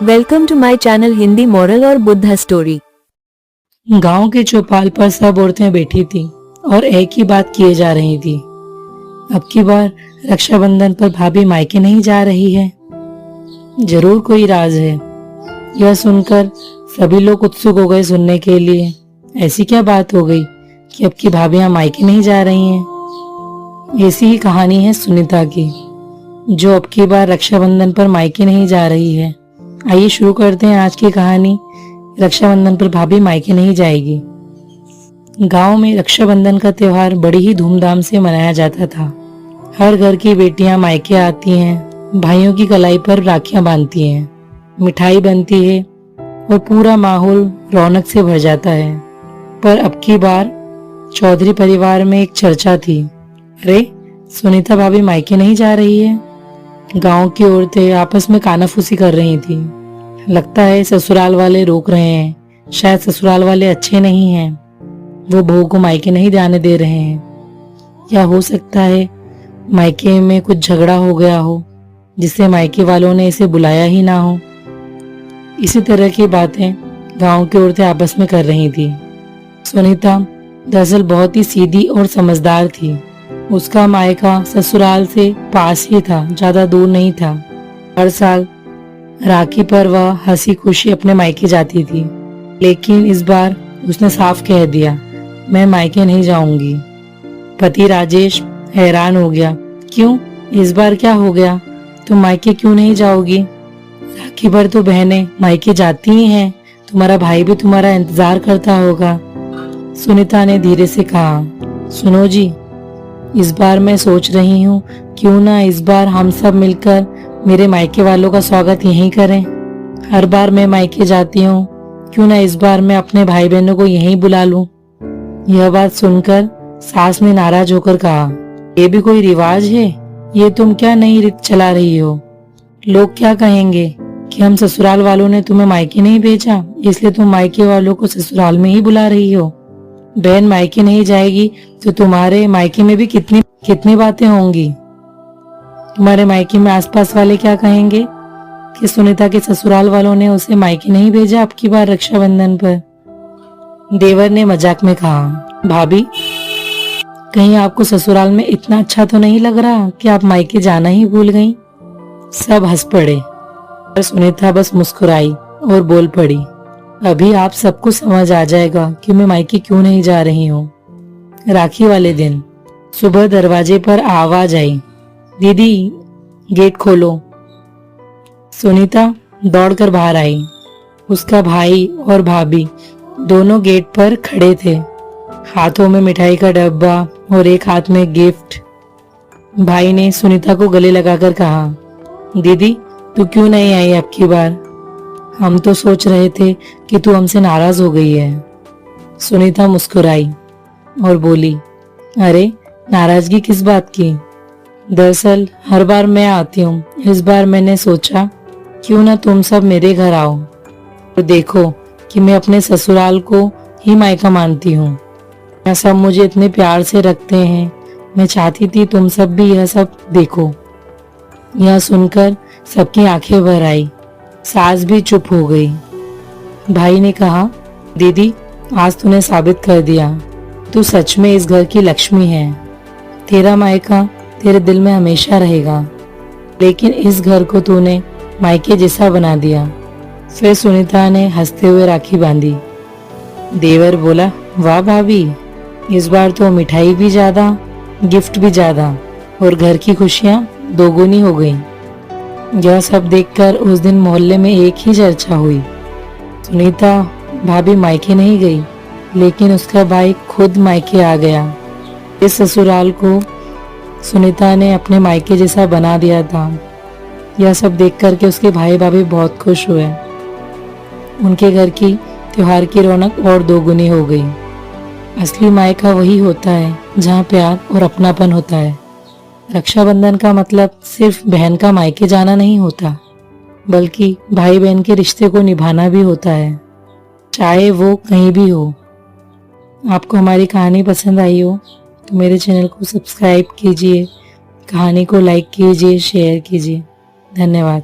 Welcome to my channel Hindi moral और Buddha story. गांव के चौपाल पर सब औरतें बैठी थी और एक ही बात किए जा रही थी। अब की बार रक्षाबंधन पर भाभी मायके नहीं जा रही है। जरूर कोई राज है। यह सुनकर सभी लोग उत्सुक हो गए सुनने के लिए। ऐसी क्या बात हो गई कि अब की भाभियां मायके नहीं जा रही हैं। ऐसी ही कहानी है सुनीता की, जो अब की बार रक्षाबंधन पर मायके नहीं जा रही है। आइए शुरू करते हैं आज की कहानी। रक्षाबंधन पर भाभी मायके नहीं जाएगी। गांव में रक्षाबंधन का त्योहार बड़ी ही धूमधाम से मनाया जाता था। हर घर की बेटियां मायके आती हैं, भाइयों की कलाई पर राखियां बांधती हैं, मिठाई बनती है और पूरा माहौल रौनक से भर जाता है। पर अब की बार चौधरी परिवार में एक चर्चा थी। अरे, सुनीता भाभी मायके नहीं जा रही है। गांव की औरतें आपस में कानाफूसी कर रही थी। लगता है ससुराल वाले रोक रहे हैं। शायद ससुराल वाले अच्छे नहीं हैं, वो बहू को मायके नहीं जाने दे रहे हैं। या हो सकता है मायके में कुछ झगड़ा हो गया हो, जिससे मायके वालों ने इसे बुलाया ही ना हो। इसी तरह की बातें गांव की औरतें आपस में कर रही थी। सुनीता दरअसल बहुत ही सीधी और समझदार थी। उसका मायका ससुराल से पास ही था, ज्यादा दूर नहीं था। हर साल राखी पर वह हंसी खुशी अपने मायके जाती थी, लेकिन इस बार उसने साफ कह दिया, मैं मायके नहीं जाऊंगी। पति राजेश हैरान हो गया। क्यों, इस बार क्या हो गया? तुम मायके क्यों नहीं जाओगी? राखी पर तो बहनें मायके जाती ही हैं। तुम्हारा भाई भी तुम्हारा इंतजार करता होगा। सुनीता ने धीरे से कहा, सुनो जी, इस बार मैं सोच रही हूँ क्यों ना इस बार हम सब मिलकर मेरे मायके वालों का स्वागत यहीं करें। हर बार मैं मायके जाती हूँ, क्यों ना इस बार मैं अपने भाई बहनों को यहीं बुला लूं। यह बात सुनकर सास ने नाराज होकर कहा, ये भी कोई रिवाज है? ये तुम क्या नई रीत चला रही हो? लोग क्या कहेंगे कि हम ससुराल वालों ने तुम्हें मायके नहीं भेजा, इसलिए तुम मायके वालों को ससुराल में ही बुला रही हो। बहन मायके नहीं जाएगी तो तुम्हारे मायके में भी कितनी कितनी बातें होंगी। तुम्हारे मायके में आसपास वाले क्या कहेंगे कि सुनीता के ससुराल वालों ने उसे मायके नहीं भेजा अब की बार रक्षाबंधन पर। देवर ने मजाक में कहा, भाभी, कहीं आपको ससुराल में इतना अच्छा तो नहीं लग रहा कि आप मायके जाना ही भूल गईं? सब हंस पड़े और सुनीता बस मुस्कुराई और बोल पड़ी, अभी आप सबको समझ आ जाएगा कि मैं मायके क्यों नहीं जा रही हूँ। राखी वाले दिन सुबह दरवाजे पर आवाज आई, दीदी गेट खोलो। सुनीता दौड़कर बाहर आई। उसका भाई और भाभी दोनों गेट पर खड़े थे, हाथों में मिठाई का डब्बा और एक हाथ में गिफ्ट। भाई ने सुनीता को गले लगाकर कहा, दीदी तू क्यों नहीं आई अब की बार? हम तो सोच रहे थे कि तू हमसे नाराज हो गई है। सुनीता मुस्कुराई और बोली, अरे नाराजगी किस बात की? दरअसल हर बार मैं आती हूँ, इस बार मैंने सोचा क्यों ना तुम सब मेरे घर आओ और देखो कि मैं अपने ससुराल को ही मायका मानती हूँ। यह सब मुझे इतने प्यार से रखते हैं। मैं चाहती थी तुम सब भी यह सब देखो। यह सुनकर सबकी आंखें भर आई। सास भी चुप हो गई। भाई ने कहा, दीदी आज तूने साबित कर दिया, तू सच में इस घर की लक्ष्मी है। तेरा मायका तेरे दिल में हमेशा रहेगा, लेकिन इस घर को तूने मायके जैसा बना दिया। फिर सुनीता ने हंसते हुए राखी बांधी। देवर बोला, वाह भाभी, इस बार तो मिठाई भी ज्यादा, गिफ्ट भी ज्यादा और घर की खुशियां दोगुनी हो गई। यह सब देखकर उस दिन मोहल्ले में एक ही चर्चा हुई। सुनीता भाभी मायके नहीं गई, लेकिन उसका भाई खुद मायके आ गया। इस ससुराल को सुनीता ने अपने मायके जैसा बना दिया था। यह सब देख कर के उसके भाई भाभी बहुत खुश हुए। उनके घर की त्योहार की रौनक और दोगुनी हो गई। असली मायका वही होता है जहाँ प्यार और अपनापन होता है। रक्षाबंधन का मतलब सिर्फ बहन का मायके जाना नहीं होता, बल्कि भाई बहन के रिश्ते को निभाना भी होता है, चाहे वो कहीं भी हो। आपको हमारी कहानी पसंद आई हो तो मेरे चैनल को सब्सक्राइब कीजिए, कहानी को लाइक कीजिए, शेयर कीजिए। धन्यवाद।